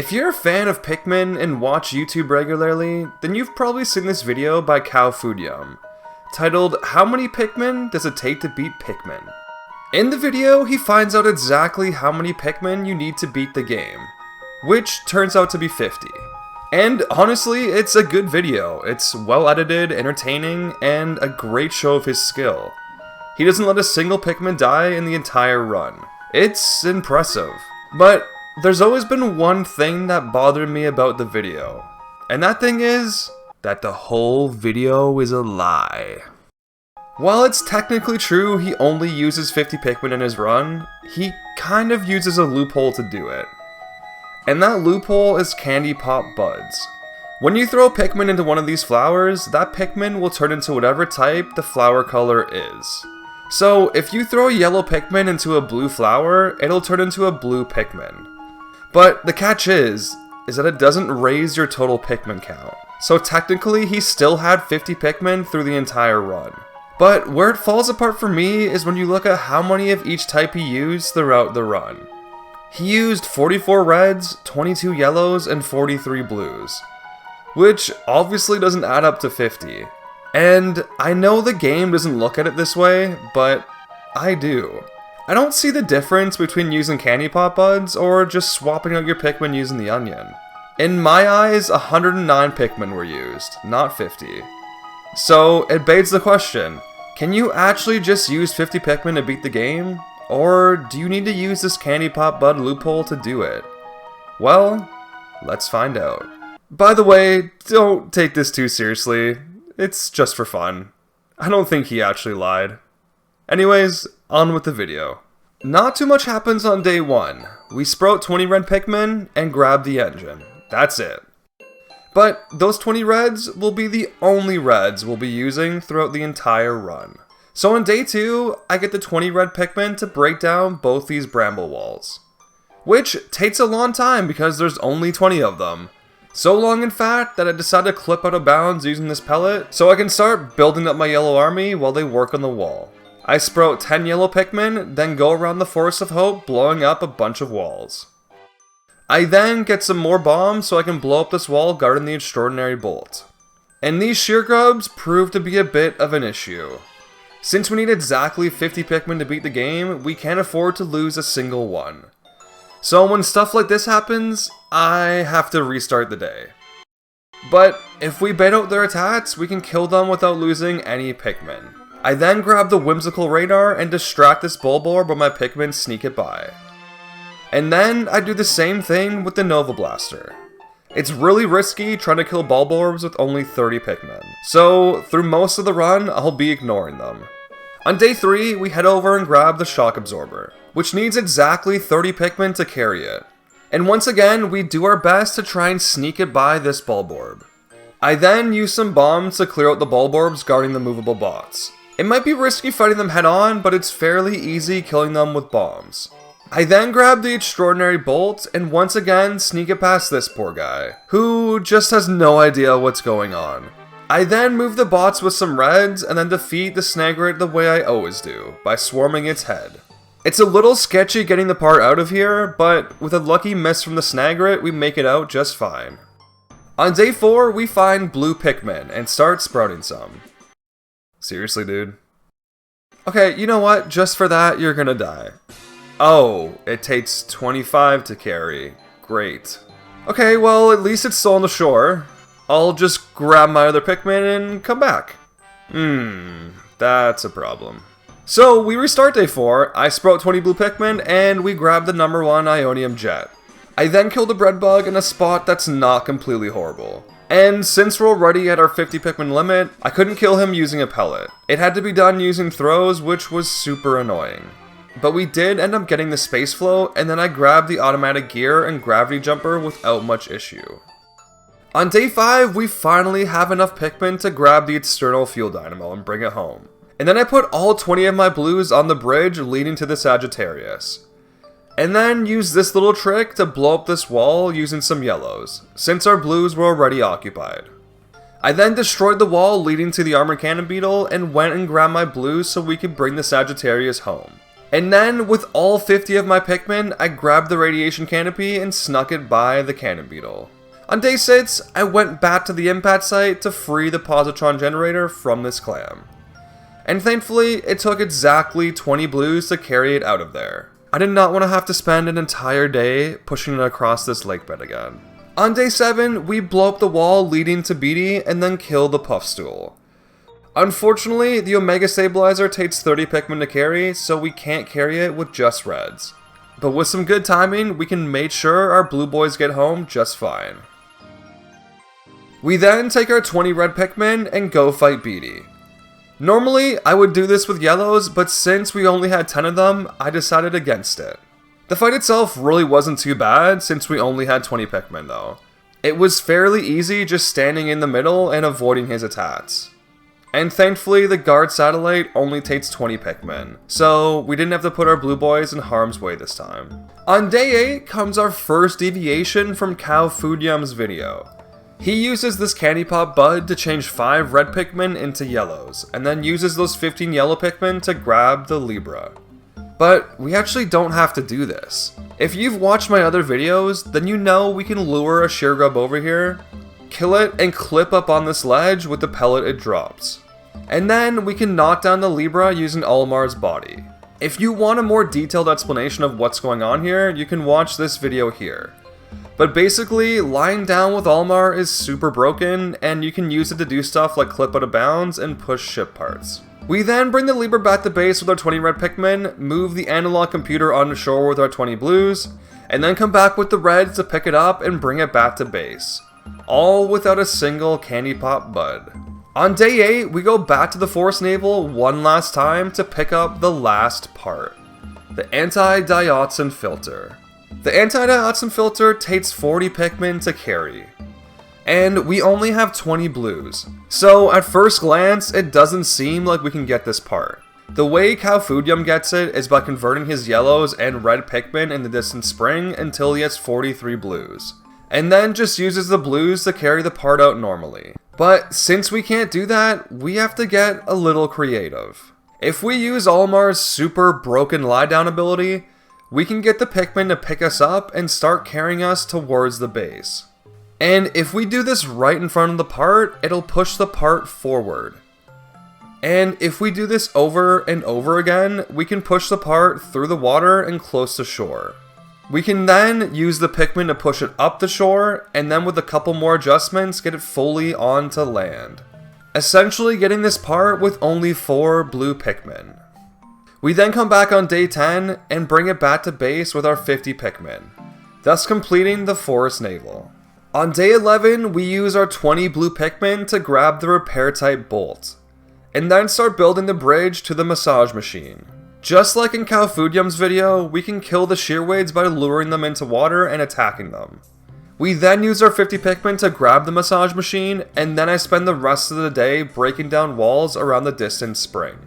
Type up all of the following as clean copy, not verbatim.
If you're a fan of Pikmin and watch YouTube regularly, then you've probably seen this video by Cow Food Yum, titled How Many Pikmin Does It Take to Beat Pikmin? In the video, he finds out exactly how many Pikmin you need to beat the game, which turns out to be 50. And honestly, it's a good video. It's well edited, entertaining, and a great show of his skill. He doesn't let a single Pikmin die in the entire run. It's impressive. But there's always been one thing that bothered me about the video, and that thing is that the whole video is a lie. While it's technically true he only uses 50 Pikmin in his run, he kind of uses a loophole to do it. And that loophole is candy pop buds. When you throw Pikmin into one of these flowers, that Pikmin will turn into whatever type the flower color is. So if you throw a yellow Pikmin into a blue flower, it'll turn into a blue Pikmin. But the catch is that it doesn't raise your total Pikmin count. So technically he still had 50 Pikmin through the entire run. But where it falls apart for me is when you look at how many of each type he used throughout the run. He used 44 reds, 22 yellows, and 43 blues, which obviously doesn't add up to 50. And I know the game doesn't look at it this way, but I do. I don't see the difference between using candy pop buds or just swapping out your Pikmin using the onion. In my eyes, 109 Pikmin were used, not 50. So it begs the question, can you actually just use 50 Pikmin to beat the game? Or do you need to use this candy pop bud loophole to do it? Well, let's find out. By the way, don't take this too seriously. It's just for fun. I don't think he actually lied. Anyways, on with the video. Not too much happens on day 1. We sprout 20 red Pikmin and grab the engine. That's it. But those 20 reds will be the only reds we'll be using throughout the entire run. So on day 2, I get the 20 red Pikmin to break down both these bramble walls. Which takes a long time because there's only 20 of them. So long in fact that I decided to clip out of bounds using this pellet so I can start building up my yellow army while they work on the wall. I sprout 10 yellow Pikmin, then go around the Forest of Hope blowing up a bunch of walls. I then get some more bombs so I can blow up this wall guarding the extraordinary bolt. And these shear grubs prove to be a bit of an issue. Since we need exactly 50 Pikmin to beat the game, we can't afford to lose a single one. So when stuff like this happens, I have to restart the day. But if we bait out their attacks, we can kill them without losing any Pikmin. I then grab the whimsical radar and distract this Bulborb while my Pikmin sneak it by. And then I do the same thing with the Nova Blaster. It's really risky trying to kill Bulborbs with only 30 Pikmin, so through most of the run, I'll be ignoring them. On day 3, we head over and grab the Shock Absorber, which needs exactly 30 Pikmin to carry it. And once again, we do our best to try and sneak it by this Bulborb. I then use some bombs to clear out the Bulborbs guarding the movable bots. It might be risky fighting them head on, but it's fairly easy killing them with bombs. I then grab the extraordinary bolt and once again sneak it past this poor guy, who just has no idea what's going on. I then move the bots with some reds and then defeat the Snagret the way I always do, by swarming its head. It's a little sketchy getting the part out of here, but with a lucky miss from the Snagret, we make it out just fine. On day 4, we find blue Pikmin and start sprouting some. Seriously, dude? Okay, you know what? Just for that, you're gonna die. Oh, it takes 25 to carry. Great. Okay, well, at least it's still on the shore. I'll just grab my other Pikmin and come back. That's a problem. So, we restart day 4, I sprout 20 blue Pikmin, and we grab the number 1 Ionium Jet. I then kill the bread bug in a spot that's not completely horrible. And since we're already at our 50 Pikmin limit, I couldn't kill him using a pellet. It had to be done using throws, which was super annoying. But we did end up getting the space flow, and then I grabbed the automatic gear and gravity jumper without much issue. On day 5, we finally have enough Pikmin to grab the external fuel dynamo and bring it home. And then I put all 20 of my blues on the bridge leading to the Sagittarius. And then use this little trick to blow up this wall using some yellows, since our blues were already occupied. I then destroyed the wall leading to the armored cannon beetle and went and grabbed my blues so we could bring the Sagittarius home. And then, with all 50 of my Pikmin, I grabbed the radiation canopy and snuck it by the cannon beetle. On day 6, I went back to the impact site to free the positron generator from this clam. And thankfully, it took exactly 20 blues to carry it out of there. I did not want to have to spend an entire day pushing it across this lake bed again. On day 7, we blow up the wall leading to Beatty and then kill the Puffstool. Unfortunately, the Omega Stabilizer takes 30 Pikmin to carry, so we can't carry it with just reds. But with some good timing, we can make sure our blue boys get home just fine. We then take our 20 red Pikmin and go fight Beatty. Normally, I would do this with yellows, but since we only had 10 of them, I decided against it. The fight itself really wasn't too bad since we only had 20 Pikmin though. It was fairly easy just standing in the middle and avoiding his attacks. And thankfully, the guard satellite only takes 20 Pikmin, so we didn't have to put our blue boys in harm's way this time. On day 8 comes our first deviation from Cow Food Yum's video. He uses this Candy Pop Bud to change 5 red Pikmin into yellows, and then uses those 15 yellow Pikmin to grab the Libra. But we actually don't have to do this. If you've watched my other videos, then you know we can lure a Sheargrub over here, kill it, and clip up on this ledge with the pellet it drops. And then we can knock down the Libra using Olimar's body. If you want a more detailed explanation of what's going on here, you can watch this video here. But basically, lying down with Olimar is super broken, and you can use it to do stuff like clip out of bounds and push ship parts. We then bring the Libra back to base with our 20 red Pikmin, move the analog computer onto shore with our 20 blues, and then come back with the reds to pick it up and bring it back to base. All without a single Candy Pop Bud. On day 8, we go back to the Forest Naval one last time to pick up the last part. The Anti-Dioxin Filter. The Anti-Dioxin Filter takes 40 Pikmin to carry. And we only have 20 blues. So at first glance, it doesn't seem like we can get this part. The way Cow Food Yum gets it is by converting his yellows and red Pikmin in the distant spring until he has 43 blues. And then just uses the blues to carry the part out normally. But since we can't do that, we have to get a little creative. If we use Olimar's super broken lie down ability, we can get the Pikmin to pick us up and start carrying us towards the base. And if we do this right in front of the part, it'll push the part forward. And if we do this over and over again, we can push the part through the water and close to shore. We can then use the Pikmin to push it up the shore, and then with a couple more adjustments, get it fully onto land. Essentially getting this part with only 4 blue Pikmin. We then come back on day 10 and bring it back to base with our 50 Pikmin, thus completing the Forest Naval. On day 11, we use our 20 blue Pikmin to grab the repair type bolt, and then start building the bridge to the massage machine. Just like in Cow Food Yum's video, we can kill the Shearwades by luring them into water and attacking them. We then use our 50 Pikmin to grab the massage machine, and then I spend the rest of the day breaking down walls around the distant spring.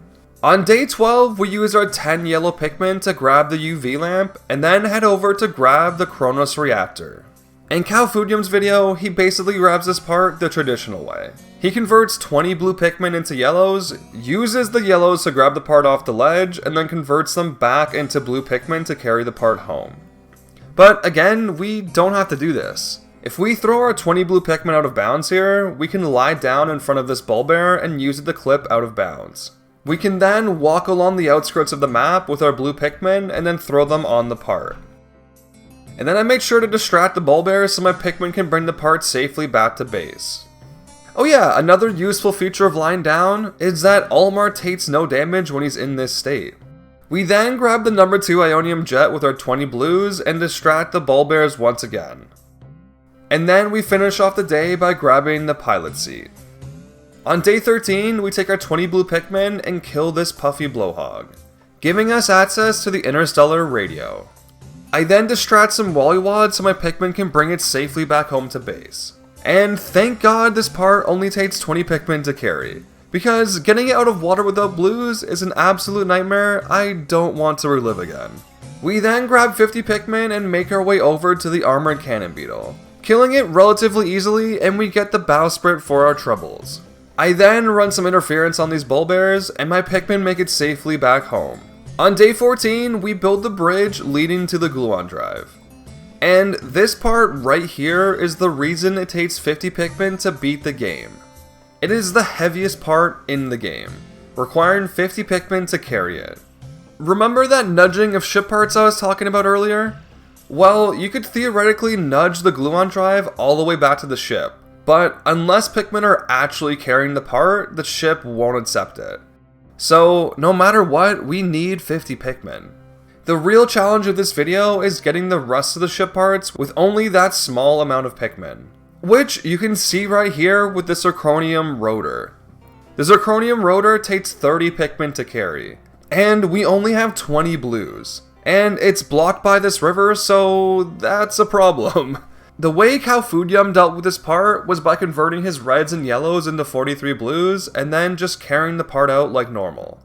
On day 12, we use our 10 yellow Pikmin to grab the UV lamp, and then head over to grab the Kronos reactor. In Cow Food Yum's video, he basically grabs this part the traditional way. He converts 20 blue Pikmin into yellows, uses the yellows to grab the part off the ledge, and then converts them back into blue Pikmin to carry the part home. But again, we don't have to do this. If we throw our 20 blue Pikmin out of bounds here, we can lie down in front of this ball bearer and use it to clip out of bounds. We can then walk along the outskirts of the map with our blue Pikmin and then throw them on the part. And then I make sure to distract the ball bearer so my Pikmin can bring the part safely back to base. Oh yeah, another useful feature of lying down is that Olimar takes no damage when he's in this state. We then grab the number 2 Ionium Jet with our 20 blues and distract the ball bearers once again. And then we finish off the day by grabbing the pilot seat. On day 13, we take our 20 blue Pikmin and kill this puffy blowhog, giving us access to the interstellar radio. I then distract some Wollywod so my Pikmin can bring it safely back home to base. And thank God this part only takes 20 Pikmin to carry, because getting it out of water without blues is an absolute nightmare I don't want to relive again. We then grab 50 Pikmin and make our way over to the armored cannon beetle, killing it relatively easily, and we get the bowsprit for our troubles. I then run some interference on these bull bears, and my Pikmin make it safely back home. On day 14, we build the bridge leading to the gluon drive. And this part right here is the reason it takes 50 Pikmin to beat the game. It is the heaviest part in the game, requiring 50 Pikmin to carry it. Remember that nudging of ship parts I was talking about earlier? Well, you could theoretically nudge the gluon drive all the way back to the ship, but unless Pikmin are actually carrying the part, the ship won't accept it. So, no matter what, we need 50 Pikmin. The real challenge of this video is getting the rest of the ship parts with only that small amount of Pikmin, which you can see right here with the zirconium rotor. The zirconium rotor takes 30 Pikmin to carry, and we only have 20 blues, and it's blocked by this river, so that's a problem. The way Calfudium dealt with this part was by converting his reds and yellows into 43 blues and then just carrying the part out like normal.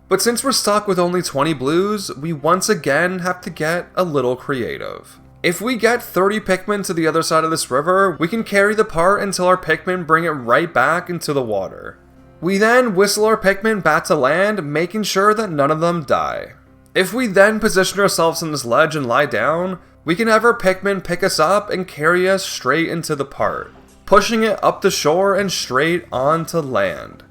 But since we're stuck with only 20 blues, we once again have to get a little creative. If we get 30 Pikmin to the other side of this river, we can carry the part until our Pikmin bring it right back into the water. We then whistle our Pikmin back to land, making sure that none of them die. If we then position ourselves on this ledge and lie down, we can have our Pikmin pick us up and carry us straight into the part, pushing it up the shore and straight onto land.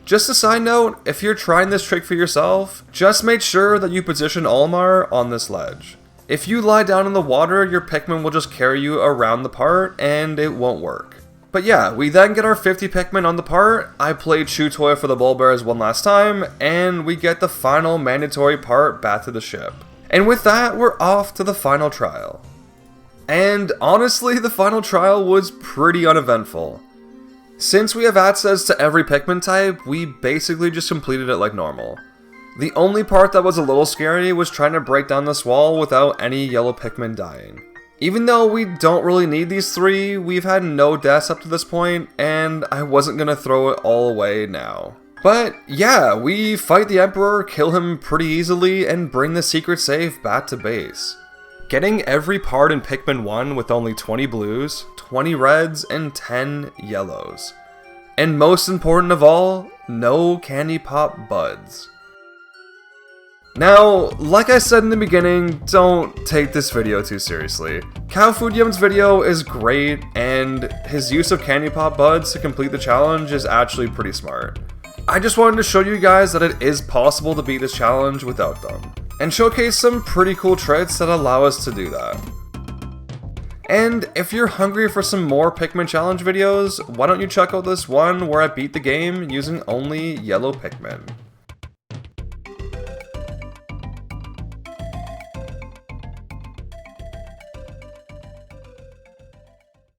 Just a side note, if you're trying this trick for yourself, just make sure that you position Olimar on this ledge. If you lie down in the water, your Pikmin will just carry you around the part and it won't work. But yeah, we then get our 50 Pikmin on the part, I played Chew Toy for the Bulbears one last time, and we get the final mandatory part back to the ship. And with that, we're off to the final trial. And honestly, the final trial was pretty uneventful. Since we have access to every Pikmin type, we basically just completed it like normal. The only part that was a little scary was trying to break down this wall without any yellow Pikmin dying. Even though we don't really need these 3, we've had no deaths up to this point, and I wasn't gonna throw it all away now. But yeah, we fight the Emperor, kill him pretty easily, and bring the secret safe back to base. Getting every part in Pikmin 1 with only 20 blues, 20 reds, and 10 yellows. And most important of all, no candy pop buds. Now, like I said in the beginning, don't take this video too seriously. Calfudium's video is great, and his use of candy pop buds to complete the challenge is actually pretty smart. I just wanted to show you guys that it is possible to beat this challenge without them, and showcase some pretty cool tricks that allow us to do that. And if you're hungry for some more Pikmin challenge videos, why don't you check out this one where I beat the game using only yellow Pikmin.